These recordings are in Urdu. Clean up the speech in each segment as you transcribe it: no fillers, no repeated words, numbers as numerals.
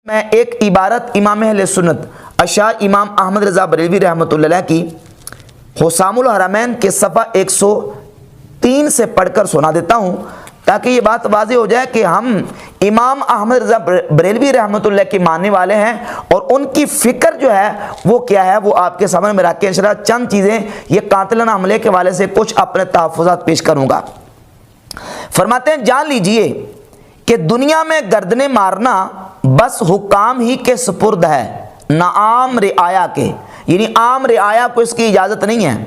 میں ایک عبارت امام اہل سنت اشار امام احمد رضا بریلوی رحمۃ اللہ علیہ کی حسام الحرمین کے صفحہ 103 سے پڑھ کر سنا دیتا ہوں تاکہ یہ بات واضح ہو جائے کہ ہم امام احمد رضا بریلوی رحمۃ اللہ کے ماننے والے ہیں اور ان کی فکر جو ہے وہ کیا ہے وہ آپ کے سامنے میں رکھ کے انشاءاللہ چند چیزیں یہ قاتلانہ حملے کے حوالے سے کچھ اپنے تحفظات پیش کروں گا۔ فرماتے ہیں جان لیجئے کہ دنیا میں گردنیں مارنا بس حکام ہی کے سپرد ہے، نہ عام رعایا کے، یعنی عام رعایا کو اس کی اجازت نہیں ہے۔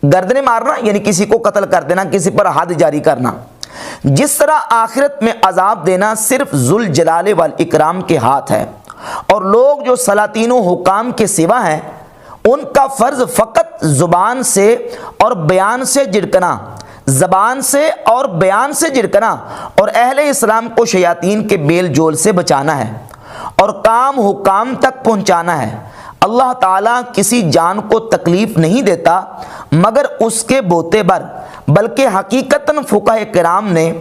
گردنیں مارنا یعنی کسی کو قتل کر دینا، کسی پر حد جاری کرنا۔ جس طرح آخرت میں عذاب دینا صرف ذوالجلال والاکرام کے ہاتھ ہے، اور لوگ جو سلاطین و حکام کے سوا ہیں ان کا فرض فقط زبان سے اور بیان سے جھڑکنا، زبان سے اور بیان سے جھڑکنا، اور اہل اسلام کو شیاطین کے بیل جول سے بچانا ہے اور کام حکام تک پہنچانا ہے۔ اللہ تعالیٰ کسی جان کو تکلیف نہیں دیتا مگر اس کے بوتے بر، بلکہ حقیقتاً فقہائے کرام نے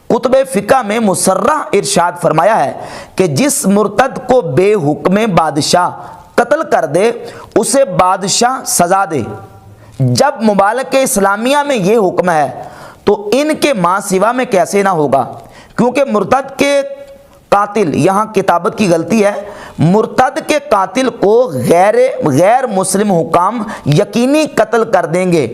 کتب فقہ میں مصرح ارشاد فرمایا ہے کہ جس مرتد کو بے حکم بادشاہ قتل کر دے اسے بادشاہ سزا دے۔ جب ممالک اسلامیہ میں یہ حکم ہے تو ان کے ماں سوا میں کیسے نہ ہوگا، کیونکہ مرتد کے قاتل، یہاں کتابت کی غلطی ہے، مرتد کے قاتل کو غیر مسلم حکام یقینی قتل کر دیں گے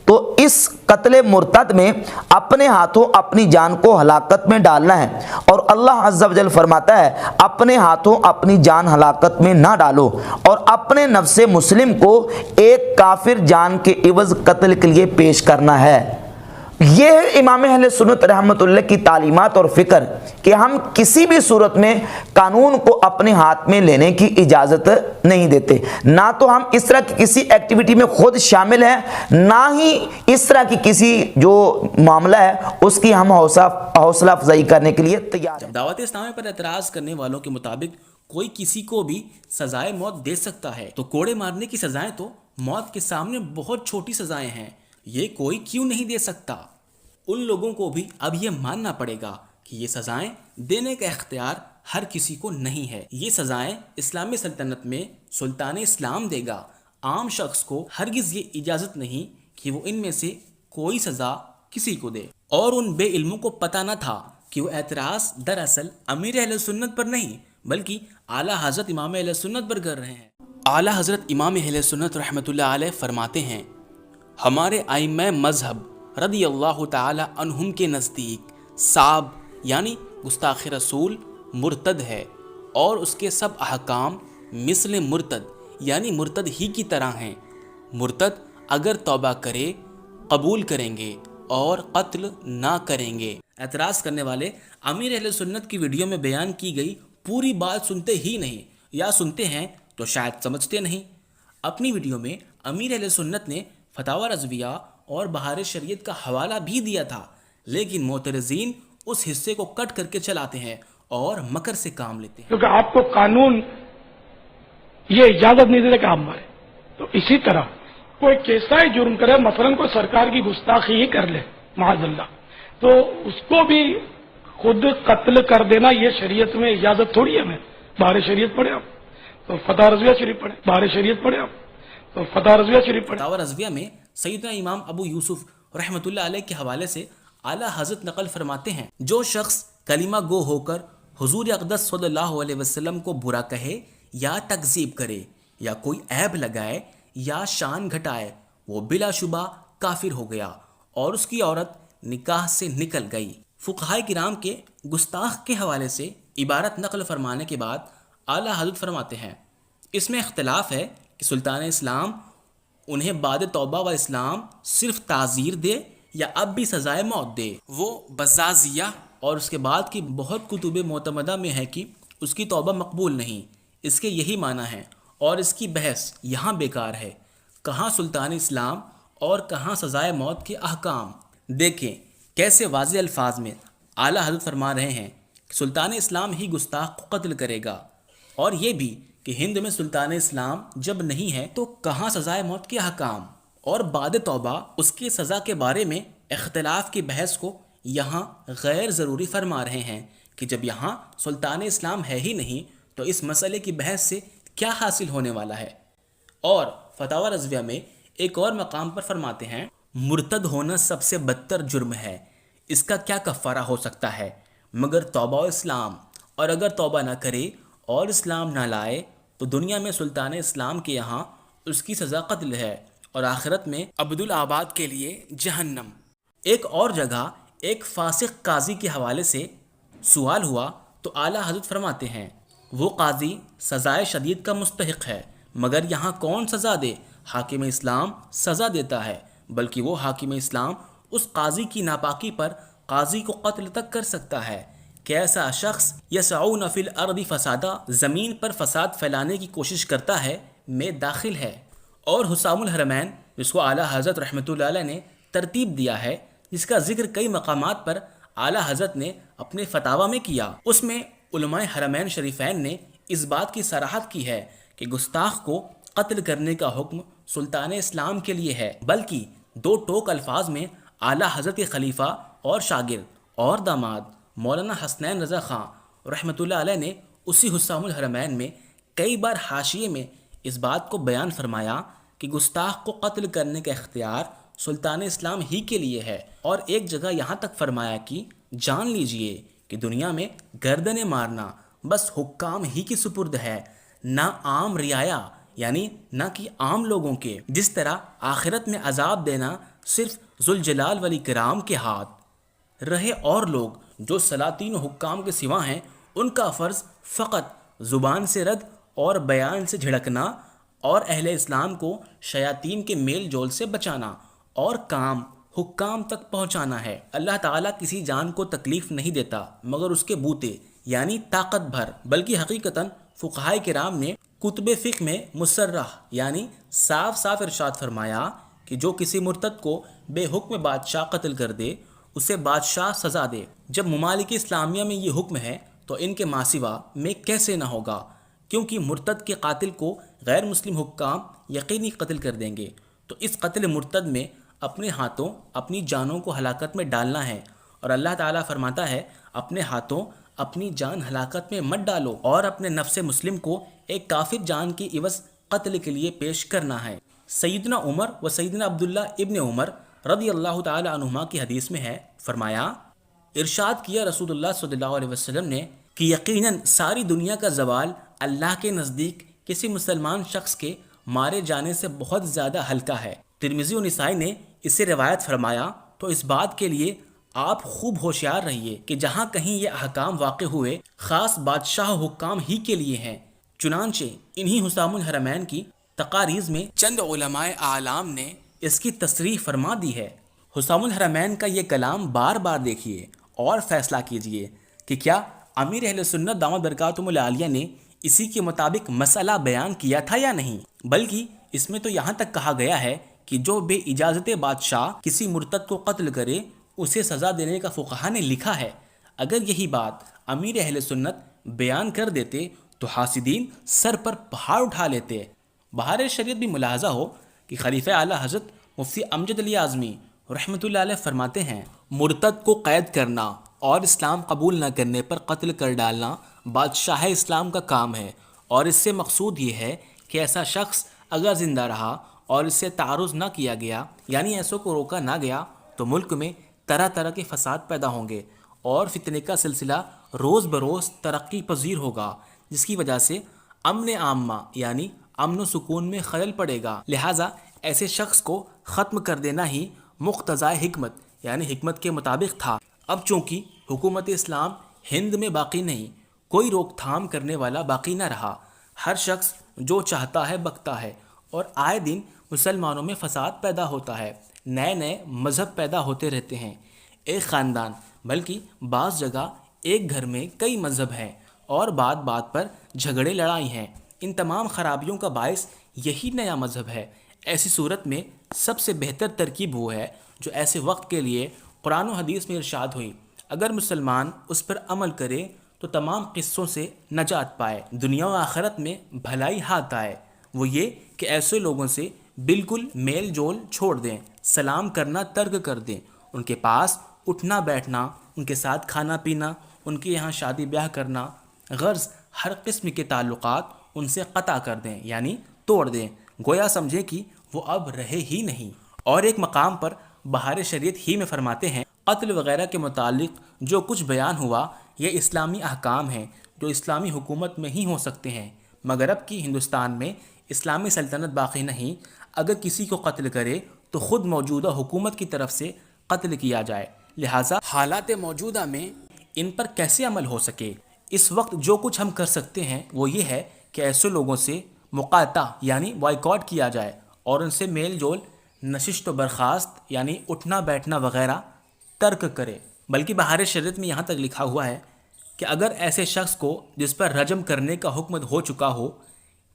تو اس قتل مرتد میں اپنے ہاتھوں اپنی جان کو ہلاکت میں ڈالنا ہے، اور اللہ عز و جل فرماتا ہے اپنے ہاتھوں اپنی جان ہلاکت میں نہ ڈالو، اور اپنے نفس مسلم کو ایک کافر جان کے عوض قتل کے لیے پیش کرنا ہے۔ یہ ہے امام اہل سنت رحمۃ اللہ کی تعلیمات اور فکر کہ ہم کسی بھی صورت میں قانون کو اپنے ہاتھ میں لینے کی اجازت نہیں دیتے، نہ تو ہم اس طرح کی کسی ایکٹیویٹی میں خود شامل ہیں، نہ ہی اس طرح کی کسی جو معاملہ ہے اس کی ہم حوصلہ افزائی کرنے کے لیے تیار ہیں۔ دعوت اسلامی پر اعتراض کرنے والوں کے مطابق کوئی کسی کو بھی سزائے موت دے سکتا ہے، تو کوڑے مارنے کی سزائیں تو موت کے سامنے بہت چھوٹی سزائیں ہیں، یہ کوئی کیوں نہیں دے سکتا؟ ان لوگوں کو بھی اب یہ ماننا پڑے گا کہ یہ سزائیں دینے کا اختیار ہر کسی کو نہیں ہے۔ یہ سزائیں اسلامی سلطنت میں سلطان اسلام دے گا، عام شخص کو ہرگز یہ اجازت نہیں کہ وہ ان میں سے کوئی سزا کسی کو دے۔ اور ان بے علموں کو پتہ نہ تھا کہ وہ اعتراض دراصل امیر اہل سنت پر نہیں بلکہ اعلیٰ حضرت امام اہل سنت پر کر رہے ہیں۔ اعلیٰ حضرت امام اہل سنت رحمۃ اللہ علیہ فرماتے ہیں، ہمارے ائمہ مذہب رضی اللہ تعالی عنہم کے نزدیک ساب یعنی گستاخ رسول مرتد ہے، اور اس کے سب احکام مثل مرتد یعنی مرتد ہی کی طرح ہیں۔ مرتد اگر توبہ کرے قبول کریں گے اور قتل نہ کریں گے۔ اعتراض کرنے والے امیر اہل سنت کی ویڈیو میں بیان کی گئی پوری بات سنتے ہی نہیں، یا سنتے ہیں تو شاید سمجھتے نہیں۔ اپنی ویڈیو میں امیر اہل سنت نے فتاوی رضویہ اور بہار شریعت کا حوالہ بھی دیا تھا، لیکن معترضین اس حصے کو کٹ کر کے چلاتے ہیں اور مکر سے کام لیتے ہیں، کیونکہ آپ کو قانون یہ اجازت نہیں دیتا کہ آپ مارے۔ تو اسی طرح کوئی کیسا ہی جرم کرے، مثلا کوئی سرکار کی گستاخی ہی کر لے معاذ اللہ، تو اس کو بھی خود قتل کر دینا یہ شریعت میں اجازت تھوڑی ہے۔ ہمیں بہار شریعت پڑھے آپ تو فتح رضویہ شریف پڑھے، بہار شریعت پڑھے آپ تو فتح رضویہ شریف پڑھے۔ فتاوی رضویہ میں سیدنا امام ابو یوسف رحمۃ اللہ علیہ کے حوالے سے اعلیٰ حضرت نقل فرماتے ہیں، جو شخص کلمہ گو ہو کر حضور اقدس صلی اللہ علیہ وسلم کو برا کہے یا تکذیب کرے یا کوئی عیب لگائے یا شان گھٹائے، وہ بلا شبہ کافر ہو گیا اور اس کی عورت نکاح سے نکل گئی۔ فقہائے کرام کے گستاخ کے حوالے سے عبارت نقل فرمانے کے بعد اعلیٰ حضرت فرماتے ہیں، اس میں اختلاف ہے کہ سلطان اسلام انہیں بعد توبہ و اسلام صرف تعزیر دے یا اب بھی سزائے موت دے۔ وہ بزازیہ اور اس کے بعد کی بہت کتب معتمدہ میں ہے کہ اس کی توبہ مقبول نہیں، اس کے یہی معنی ہے، اور اس کی بحث یہاں بیکار ہے۔ کہاں سلطان اسلام اور کہاں سزائے موت کے احکام؟ دیکھیں کیسے واضح الفاظ میں اعلیٰ حضرت فرما رہے ہیں کہ سلطان اسلام ہی گستاخ کو قتل کرے گا، اور یہ بھی کہ ہند میں سلطان اسلام جب نہیں ہے تو کہاں سزائے موت کے احکام، اور بعد توبہ اس کی سزا کے بارے میں اختلاف کی بحث کو یہاں غیر ضروری فرما رہے ہیں کہ جب یہاں سلطان اسلام ہے ہی نہیں تو اس مسئلے کی بحث سے کیا حاصل ہونے والا ہے؟ اور فتاوی رضویہ میں ایک اور مقام پر فرماتے ہیں مرتد ہونا سب سے بدتر جرم ہے، اس کا کیا کفارہ ہو سکتا ہے مگر توبہ و اسلام، اور اگر توبہ نہ کرے اور اسلام نہ لائے تو دنیا میں سلطان اسلام کے یہاں اس کی سزا قتل ہے اور آخرت میں عبدالآباد کے لیے جہنم۔ ایک اور جگہ ایک فاسق قاضی کے حوالے سے سوال ہوا تو اعلیٰ حضرت فرماتے ہیں وہ قاضی سزائے شدید کا مستحق ہے، مگر یہاں کون سزا دے؟ حاکم اسلام سزا دیتا ہے، بلکہ وہ حاکم اسلام اس قاضی کی ناپاکی پر قاضی کو قتل تک کر سکتا ہے کہ ایسا شخص یسعون فی الارض فسادا، زمین پر فساد پھیلانے کی کوشش کرتا ہے، میں داخل ہے۔ اور حسام الحرمین جس کو اعلیٰ حضرت رحمۃ اللہ علیہ نے ترتیب دیا ہے، جس کا ذکر کئی مقامات پر اعلیٰ حضرت نے اپنے فتاوی میں کیا، اس میں علماء حرمین شریفین نے اس بات کی صراحت کی ہے کہ گستاخ کو قتل کرنے کا حکم سلطان اسلام کے لیے ہے، بلکہ دو ٹوک الفاظ میں اعلیٰ حضرت کے خلیفہ اور شاگرد اور داماد مولانا حسنین رضا خان رحمۃ اللہ علیہ نے اسی حسام الحرمین میں کئی بار حاشیے میں اس بات کو بیان فرمایا کہ گستاخ کو قتل کرنے کا اختیار سلطان اسلام ہی کے لیے ہے، اور ایک جگہ یہاں تک فرمایا کہ جان لیجئے کہ دنیا میں گردنیں مارنا بس حکام ہی کی سپرد ہے، نہ عام رعایا یعنی نہ کہ عام لوگوں کے، جس طرح آخرت میں عذاب دینا صرف ذوالجلال والاکرام کے ہاتھ رہے، اور لوگ جو سلاطین و حکام کے سوا ہیں ان کا فرض فقط زبان سے رد اور بیان سے جھڑکنا اور اہل اسلام کو شیاطین کے میل جول سے بچانا اور کام حکام تک پہنچانا ہے۔ اللہ تعالیٰ کسی جان کو تکلیف نہیں دیتا مگر اس کے بوتے یعنی طاقت بھر، بلکہ حقیقتاً فقہائے کرام نے کتب فقہ میں مصرح یعنی صاف صاف ارشاد فرمایا کہ جو کسی مرتد کو بے حکم بادشاہ قتل کر دے اسے بادشاہ سزا دے۔ جب ممالک اسلامیہ میں یہ حکم ہے تو ان کے ماسوا میں کیسے نہ ہوگا، کیونکہ مرتد کے قاتل کو غیر مسلم حکام یقینی قتل کر دیں گے، تو اس قتل مرتد میں اپنے ہاتھوں اپنی جانوں کو ہلاکت میں ڈالنا ہے، اور اللہ تعالیٰ فرماتا ہے اپنے ہاتھوں اپنی جان ہلاکت میں مت ڈالو، اور اپنے نفس مسلم کو ایک کافر جان کی عوض قتل کے لیے پیش کرنا ہے۔ سیدنا عمر و سیدنا عبداللہ ابن عمر رضی اللہ تعالی عنہما کی حدیث میں ہے، فرمایا ارشاد کیا رسول اللہ صلی اللہ علیہ وسلم نے کہ یقیناً ساری دنیا کا زوال اللہ کے نزدیک کسی مسلمان شخص کے مارے جانے سے بہت زیادہ ہلکا ہے۔ ترمذی و نسائی نے اسے روایت فرمایا، تو اس بات کے لیے آپ خوب ہوشیار رہیے کہ جہاں کہیں یہ احکام واقع ہوئے خاص بادشاہ و حکام ہی کے لیے ہیں۔ چنانچہ انہی حسام الحرمین کی تقاریض میں چند علماء اعلام نے اس کی تصریح فرما دی ہے۔ حسام الحرمین کا یہ کلام بار بار دیکھیے اور فیصلہ کیجئے کہ کیا امیر اہل سنت دامت برکاتہم العالیہ نے اسی کے مطابق مسئلہ بیان کیا تھا یا نہیں، بلکہ اس میں تو یہاں تک کہا گیا ہے کہ جو بے اجازت بادشاہ کسی مرتد کو قتل کرے اسے سزا دینے کا فقہا نے لکھا ہے۔ اگر یہی بات امیر اہل سنت بیان کر دیتے تو حاسدین سر پر پہاڑ اٹھا لیتے۔ بہار شریعت بھی ملاحظہ ہو کہ خلیفہ اعلیٰ حضرت مفتی امجد علی اعظمی رحمۃ اللہ علیہ فرماتے ہیں مرتد کو قید کرنا اور اسلام قبول نہ کرنے پر قتل کر ڈالنا بادشاہ اسلام کا کام ہے، اور اس سے مقصود یہ ہے کہ ایسا شخص اگر زندہ رہا اور اس سے تعرض نہ کیا گیا یعنی ایسوں کو روکا نہ گیا تو ملک میں طرح طرح کے فساد پیدا ہوں گے اور فتنے کا سلسلہ روز بروز ترقی پذیر ہوگا، جس کی وجہ سے امن عامہ یعنی امن و سکون میں خلل پڑے گا۔ لہٰذا ایسے شخص کو ختم کر دینا ہی مقتضائے حکمت یعنی حکمت کے مطابق تھا۔ اب چونکہ حکومت اسلام ہند میں باقی نہیں، کوئی روک تھام کرنے والا باقی نہ رہا، ہر شخص جو چاہتا ہے بکتا ہے، اور آئے دن مسلمانوں میں فساد پیدا ہوتا ہے، نئے نئے مذہب پیدا ہوتے رہتے ہیں۔ ایک خاندان بلکہ بعض جگہ ایک گھر میں کئی مذہب ہیں اور بات بات پر جھگڑے لڑائی ہیں۔ ان تمام خرابیوں کا باعث یہی نیا مذہب ہے۔ ایسی صورت میں سب سے بہتر ترکیب وہ ہے جو ایسے وقت کے لیے قرآن و حدیث میں ارشاد ہوئی، اگر مسلمان اس پر عمل کرے تو تمام قصوں سے نجات پائے، دنیا و آخرت میں بھلائی ہاتھ آئے۔ وہ یہ کہ ایسے لوگوں سے بالکل میل جول چھوڑ دیں، سلام کرنا ترک کر دیں، ان کے پاس اٹھنا بیٹھنا، ان کے ساتھ کھانا پینا، ان کے یہاں شادی بیاہ کرنا، غرض ہر قسم کے تعلقات ان سے قطع کر دیں، یعنی توڑ دیں، گویا سمجھیں کہ وہ اب رہے ہی نہیں۔ اور ایک مقام پر بہار شریعت ہی میں فرماتے ہیں قتل وغیرہ کے متعلق جو کچھ بیان ہوا یہ اسلامی احکام ہیں جو اسلامی حکومت میں ہی ہو سکتے ہیں، مگر اب کی ہندوستان میں اسلامی سلطنت باقی نہیں۔ اگر کسی کو قتل کرے تو خود موجودہ حکومت کی طرف سے قتل کیا جائے، لہٰذا حالات موجودہ میں ان پر کیسے عمل ہو سکے؟ اس وقت جو کچھ ہم کر سکتے ہیں وہ یہ ہے کہ ایسے لوگوں سے مقاطعہ یعنی بائیکاٹ کیا جائے اور ان سے میل جول، نشست و برخاست یعنی اٹھنا بیٹھنا وغیرہ ترک کرے۔ بلکہ بہار شریعت میں یہاں تک لکھا ہوا ہے کہ اگر ایسے شخص کو جس پر رجم کرنے کا حکم ہو چکا ہو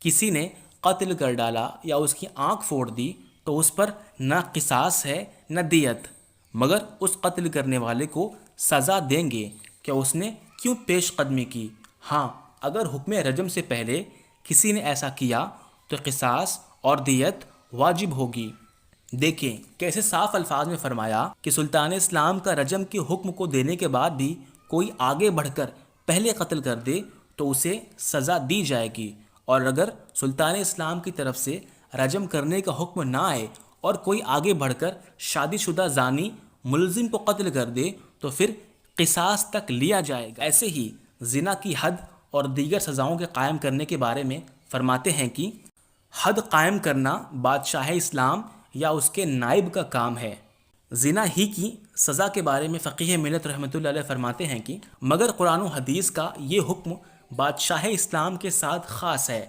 کسی نے قتل کر ڈالا یا اس کی آنکھ پھوڑ دی تو اس پر نہ قصاص ہے نہ دیت، مگر اس قتل کرنے والے کو سزا دیں گے کہ اس نے کیوں پیش قدمی کی۔ ہاں، اگر حکم رجم سے پہلے کسی نے ایسا کیا تو قصاص اور دیت واجب ہوگی۔ دیکھیں کیسے صاف الفاظ میں فرمایا کہ سلطان اسلام کا رجم کے حکم کو دینے کے بعد بھی کوئی آگے بڑھ کر پہلے قتل کر دے تو اسے سزا دی جائے گی، اور اگر سلطان اسلام کی طرف سے رجم کرنے کا حکم نہ آئے اور کوئی آگے بڑھ کر شادی شدہ زانی ملزم کو قتل کر دے تو پھر قصاص تک لیا جائے گا۔ ایسے ہی زنا کی حد اور دیگر سزاؤں کے قائم کرنے کے بارے میں فرماتے ہیں کہ حد قائم کرنا بادشاہ اسلام یا اس کے نائب کا کام ہے۔ زنا ہی کی سزا کے بارے میں فقیہ ملت رحمۃ اللہ علیہ فرماتے ہیں کہ مگر قرآن و حدیث کا یہ حکم بادشاہ اسلام کے ساتھ خاص ہے،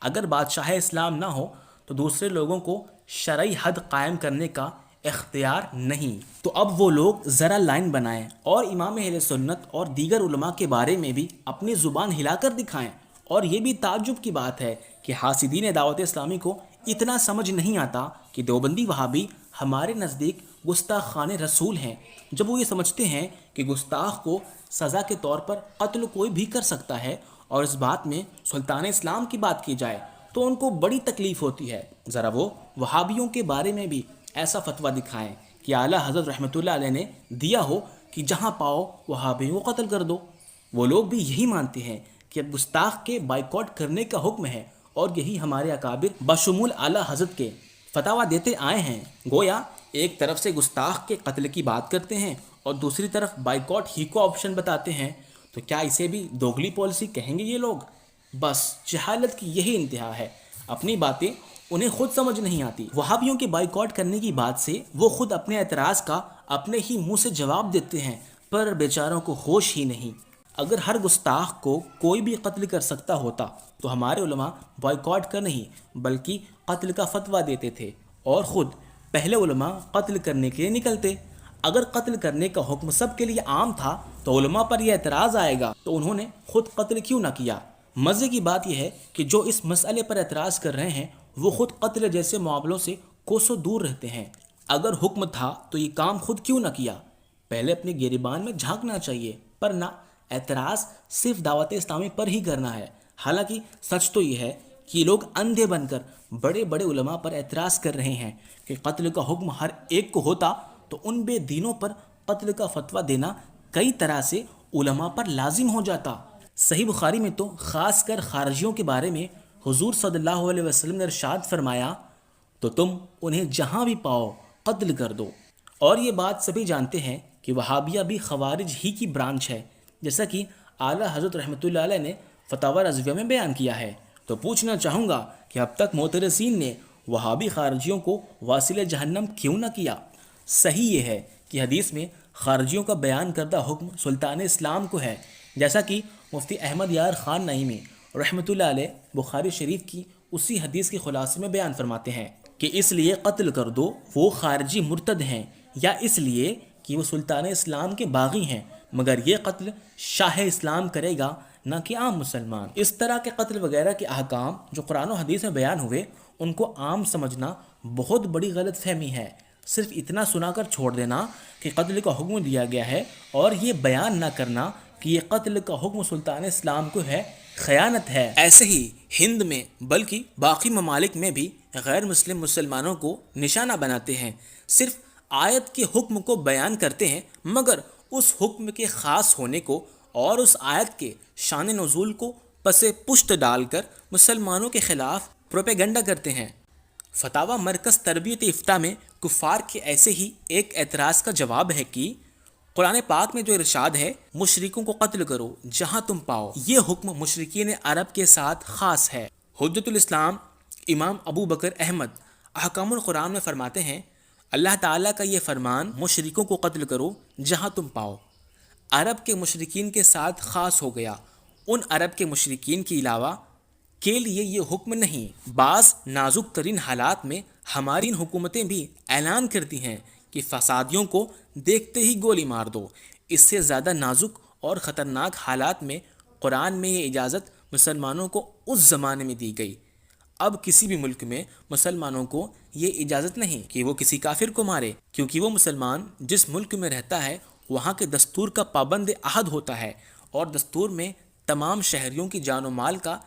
اگر بادشاہ اسلام نہ ہو تو دوسرے لوگوں کو شرعی حد قائم کرنے کا اختیار نہیں۔ تو اب وہ لوگ ذرا لائن بنائیں اور امام اہل سنت اور دیگر علماء کے بارے میں بھی اپنی زبان ہلا کر دکھائیں۔ اور یہ بھی تعجب کی بات ہے کہ حاسدین دعوت اسلامی کو اتنا سمجھ نہیں آتا کہ دیوبندی وہابی ہمارے نزدیک گستاخان رسول ہیں۔ جب وہ یہ سمجھتے ہیں کہ گستاخ کو سزا کے طور پر قتل کوئی بھی کر سکتا ہے اور اس بات میں سلطان اسلام کی بات کی جائے تو ان کو بڑی تکلیف ہوتی ہے۔ ذرا وہ وہابیوں کے بارے میں بھی ایسا فتویٰ دکھائیں کہ اعلیٰ حضرت رحمۃ اللہ علیہ نے دیا ہو کہ جہاں پاؤ وہابیوں کو قتل کر دو۔ وہ لوگ بھی یہی مانتے ہیں کہ اب گستاخ کے بائیکاٹ کرنے کا حکم ہے، اور یہی ہمارے اکابر بشمول اعلیٰ حضرت کے فتویٰ دیتے آئے ہیں۔ گویا ایک طرف سے گستاخ کے قتل کی بات کرتے ہیں اور دوسری طرف بائیکاٹ ہی کو آپشن بتاتے ہیں، تو کیا اسے بھی دوگلی پالیسی کہیں گے یہ لوگ؟ بس جہالت کی یہی انتہا ہے، اپنی باتیں انہیں خود سمجھ نہیں آتی۔ وہابیوں کے بائیکاٹ کرنے کی بات سے وہ خود اپنے اعتراض کا اپنے ہی منہ سے جواب دیتے ہیں، پر بیچاروں کو ہوش ہی نہیں۔ اگر ہر گستاخ کو کوئی بھی قتل کر سکتا ہوتا تو ہمارے علماء بائیکاٹ کا نہیں بلکہ قتل کا فتویٰ دیتے تھے، اور خود پہلے علماء قتل کرنے کے لیے نکلتے۔ اگر قتل کرنے کا حکم سب کے لیے عام تھا تو علماء پر یہ اعتراض آئے گا تو انہوں نے خود قتل کیوں نہ کیا؟ مزے کی بات یہ ہے کہ جو اس مسئلے پر اعتراض کر رہے ہیں وہ خود قتل جیسے معاملوں سے کوسوں دور رہتے ہیں۔ اگر حکم تھا تو یہ کام خود کیوں نہ کیا؟ پہلے اپنے گریبان میں جھانکنا چاہیے، پر نہ، اعتراض صرف دعوت اسلامی پر ہی کرنا ہے۔ حالانکہ سچ تو یہ ہے کہ لوگ اندھے بن کر بڑے بڑے علماء پر اعتراض کر رہے ہیں کہ قتل کا حکم ہر ایک کو ہوتا تو ان بے دینوں پر قتل کا فتویٰ دینا کئی طرح سے علماء پر لازم ہو جاتا۔ صحیح بخاری میں تو خاص کر خارجیوں کے بارے میں حضور صلی اللہ علیہ وسلم نے ارشاد فرمایا تو تم انہیں جہاں بھی پاؤ قتل کر دو۔ اور یہ بات سبھی جانتے ہیں کہ وہابیہ بھی خوارج ہی کی برانچ ہے، جیسا کہ اعلیٰ حضرت رحمۃ اللہ علیہ نے فتاوی رضویہ میں بیان کیا ہے۔ تو پوچھنا چاہوں گا کہ اب تک معترضین نے وہابی خارجیوں کو واصل جہنم کیوں نہ کیا؟ صحیح یہ ہے کہ حدیث میں خارجیوں کا بیان کردہ حکم سلطان اسلام کو ہے، جیسا کہ مفتی احمد یار خان نعیمی رحمۃ اللہ علیہ بخاری شریف کی اسی حدیث کے خلاصے میں بیان فرماتے ہیں کہ اس لیے قتل کر دو وہ خارجی مرتد ہیں، یا اس لیے کہ وہ سلطان اسلام کے باغی ہیں، مگر یہ قتل شاہ اسلام کرے گا نہ کہ عام مسلمان۔ اس طرح کے قتل وغیرہ کے احکام جو قرآن و حدیث میں بیان ہوئے ان کو عام سمجھنا بہت بڑی غلط فہمی ہے۔ صرف اتنا سنا کر چھوڑ دینا کہ قتل کا حکم دیا گیا ہے اور یہ بیان نہ کرنا کہ یہ قتل کا حکم سلطان اسلام کو ہے، خیانت ہے۔ ایسے ہی ہند میں بلکہ باقی ممالک میں بھی غیر مسلم مسلمانوں کو نشانہ بناتے ہیں، صرف آیت کے حکم کو بیان کرتے ہیں مگر اس حکم کے خاص ہونے کو اور اس آیت کے شان نزول کو پسے پشت ڈال کر مسلمانوں کے خلاف پروپیگنڈا کرتے ہیں۔ فتاوی مرکز تربیت افتاء میں کفار کے ایسے ہی ایک اعتراض کا جواب ہے کہ قرآن پاک میں جو ارشاد ہے مشرکوں کو قتل کرو جہاں تم پاؤ، یہ حکم مشرکین عرب کے ساتھ خاص ہے۔ حجت الاسلام امام ابو بکر احمد احکام القرآن میں فرماتے ہیں اللہ تعالیٰ کا یہ فرمان مشرکوں کو قتل کرو جہاں تم پاؤ عرب کے مشرکین کے ساتھ خاص ہو گیا، ان عرب کے مشرکین کے علاوہ کے لیے یہ حکم نہیں۔ بعض نازک ترین حالات میں ہماری حکومتیں بھی اعلان کرتی ہیں کہ فسادیوں کو دیکھتے ہی گولی مار دو۔ اس سے زیادہ نازک اور خطرناک حالات میں قرآن میں یہ اجازت مسلمانوں کو اس زمانے میں دی گئی۔ اب کسی بھی ملک میں مسلمانوں کو یہ اجازت نہیں کہ وہ کسی کافر کو مارے، کیونکہ وہ مسلمان جس ملک میں رہتا ہے وہاں کے دستور کا پابند عہد ہوتا ہے، اور دستور میں تمام شہریوں کی جان و مال کا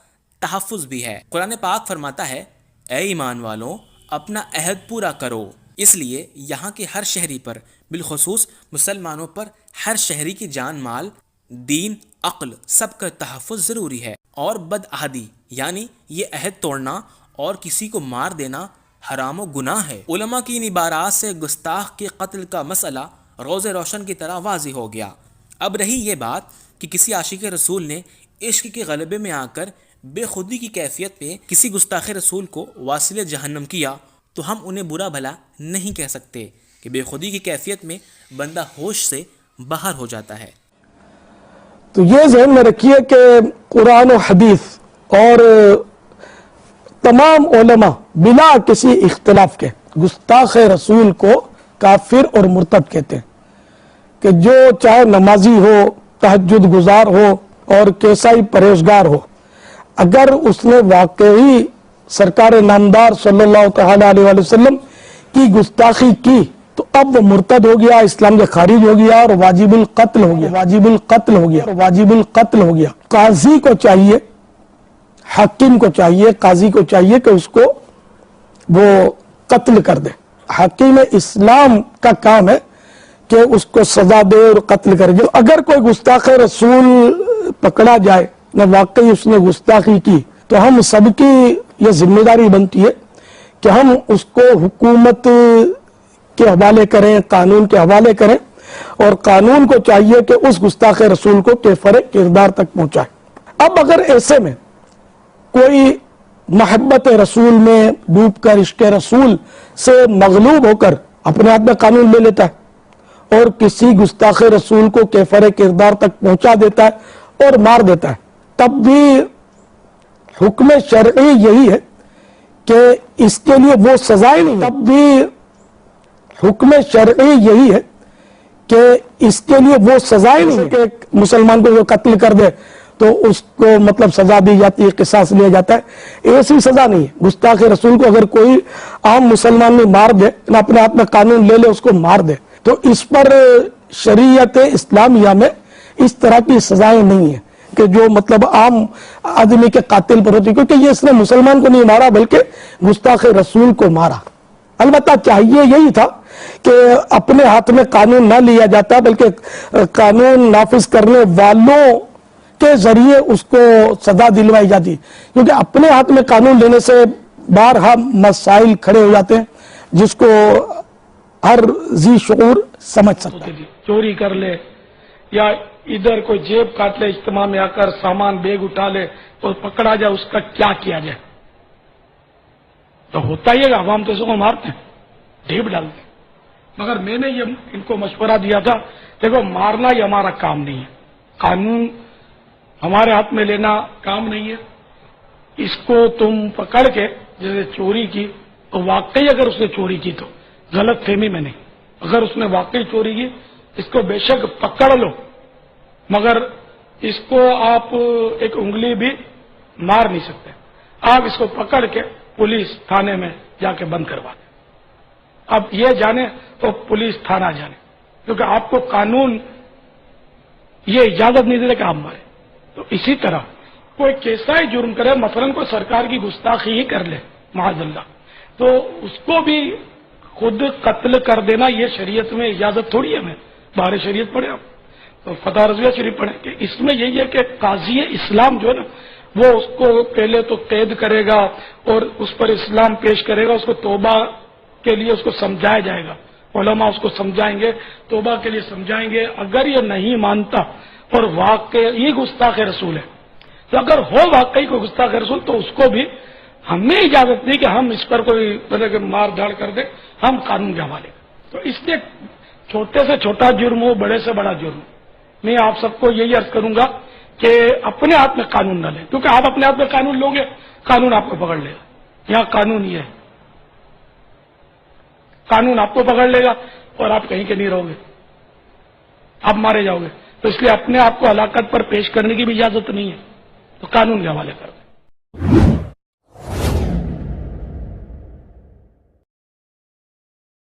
تحفظ بھی ہے۔ قرآن پاک فرماتا ہے اے ایمان والوں اپنا عہد پورا کرو، اس لیے یہاں کے ہر شہری پر، بالخصوص مسلمانوں پر، ہر شہری کی جان مال، دین، عقل سب کا تحفظ ضروری ہے۔ اور بدعہدی یعنی یہ عہد توڑنا اور کسی کو مار دینا حرام و گناہ ہے۔ علماء کی ان عبارات سے گستاخ کے قتل کا مسئلہ روز روشن کی طرح واضح ہو گیا۔ اب رہی یہ بات کہ کسی عاشق رسول نے عشق کے غلبے میں آ کر بے خودی کی کیفیت میں کسی گستاخ رسول کو واصل جہنم کیا، تو ہم انہیں برا بھلا نہیں کہہ سکتے کہ بے خودی کی کیفیت میں بندہ ہوش سے باہر ہو جاتا ہے۔ تو یہ ذہن میں رکھیے کہ قرآن و حدیث اور تمام علماء بلا کسی اختلاف کے گستاخ رسول کو کافر اور مرتد کہتے ہیں، کہ جو چاہے نمازی ہو، تہجد گزار ہو اور کیسا ہی پرہیزگار ہو، اگر اس نے واقعی سرکار نامدار صلی اللہ تعالی علیہ وسلم کی گستاخی کی تو اب وہ مرتد ہو گیا، اسلام سے خارج ہو گیا اور واجب القتل ہو گیا، واجب القتل ہو گیا، واجب القتل ہو گیا۔ قاضی کو چاہیے، حاکم کو چاہیے، قاضی کو چاہیے کہ اس کو وہ قتل کر دے۔ حاکم اسلام کا کام ہے کہ اس کو سزا دے اور قتل کر دے۔ اگر کوئی گستاخ رسول پکڑا جائے نہ واقعی اس نے گستاخی کی، تو ہم سب کی یہ ذمہ داری بنتی ہے کہ ہم اس کو حکومت کے حوالے کریں، قانون کے حوالے کریں، اور قانون کو چاہیے کہ اس گستاخ رسول کو کیفر کردار تک پہنچائے۔ اب اگر ایسے میں کوئی محبت رسول میں ڈوب کر عشق رسول سے مغلوب ہو کر اپنے ہاتھ میں قانون لے لیتا ہے اور کسی گستاخ رسول کو کیفر کردار تک پہنچا دیتا ہے اور مار دیتا ہے، تب بھی حکم شرعی یہی ہے کہ اس کے لیے وہ سزائیں نہیں، تب بھی حکم شرعی یہی ہے کہ اس کے لیے وہ سزائیں نہیں کہ مسلمان کو وہ قتل کر دے تو اس کو مطلب سزا دی جاتی ہے، قصاص لیا جاتا ہے، ایسی سزا نہیں ہے۔ گستاخ رسول کو اگر کوئی عام مسلمان میں مار دے، نہ اپنے ہاتھ میں قانون لے لے اس کو مار دے، تو اس پر شریعت اسلامیہ میں اس طرح کی سزائیں نہیں ہیں کہ جو مطلب عام آدمی کے قاتل پر ہوتی، کیونکہ یہ اس نے مسلمان کو نہیں مارا بلکہ گستاخ رسول کو مارا۔ البتہ چاہیے یہی تھا کہ اپنے ہاتھ میں قانون نہ لیا جاتا بلکہ قانون نافذ کرنے والوں کے ذریعے اس کو سزا دلوائی جاتی، کیونکہ اپنے ہاتھ میں قانون لینے سے بارہا مسائل کھڑے ہو جاتے ہیں جس کو ہر ذی شعور سمجھ سکتا ہے۔ چوری کر لے یا ادھر کوئی جیب کاٹ لے، اجتماع میں آ کر سامان بیگ اٹھا لے اور پکڑا جائے، اس کا کیا کیا جائے؟ تو ہوتا ہی ہے کہ عوام تو اس کو مارتے ہیں، ڈھیب ڈالتے ہیں۔ مگر میں نے یہ ان کو مشورہ دیا تھا، دیکھو مارنا یہ ہمارا کام نہیں ہے، قانون ہمارے ہاتھ میں لینا کام نہیں ہے۔ اس کو تم پکڑ کے جیسے چوری کی تو واقعی اگر اس نے چوری کی تو غلط فہمی میں نہیں، اگر اس نے واقعی چوری کی اس کو بے شک پکڑ لو، مگر اس کو آپ ایک انگلی بھی مار نہیں سکتے۔ آپ اس کو پکڑ کے پولیس تھانے میں جا کے بند کروا دیں۔ اب یہ جانے تو پولیس تھانہ جانے، کیونکہ آپ کو قانون یہ اجازت نہیں دیتا کہ آپ مارے۔ تو اسی طرح کوئی کیسا ہی جرم کرے، مثلا کوئی سرکار کی گستاخی ہی کر لے معاذ اللہ، تو اس کو بھی خود قتل کر دینا یہ شریعت میں اجازت تھوڑی ہے۔ ہمیں بہار شریعت پڑھے آپ تو فتح رضویہ شریف پڑھیں کہ اس میں یہی ہے کہ قاضی اسلام جو ہے نا وہ اس کو پہلے تو قید کرے گا اور اس پر اسلام پیش کرے گا، اس کو توبہ کے لیے اس کو سمجھایا جائے گا، علماء اس کو سمجھائیں گے، توبہ کے لیے سمجھائیں گے۔ اگر یہ نہیں مانتا اور واقعی گستاخ رسول ہے، تو اگر ہو واقعی کوئی گستاخ رسول تو اس کو بھی ہمیں اجازت نہیں کہ ہم اس پر کوئی مطلب کہ مار دھاڑ کر دیں، ہم قانون کے حوالے۔ تو اس لیے چھوٹے سے چھوٹا جرم ہو، بڑے سے بڑا جرم، میں آپ سب کو یہی عرض کروں گا کہ اپنے ہاتھ میں قانون نہ لیں، کیونکہ آپ اپنے ہاتھ میں قانون لوگے، قانون آپ کو پکڑ لے گا۔ یہاں قانون یہ ہے، قانون آپ کو پکڑ لے گا اور آپ کہیں کے نہیں رہو گے، آپ مارے جاؤ گے۔ تو اس لیے اپنے آپ کو ہلاکت پر پیش کرنے کی بھی اجازت نہیں ہے، تو قانون کے حوالے کر دیں۔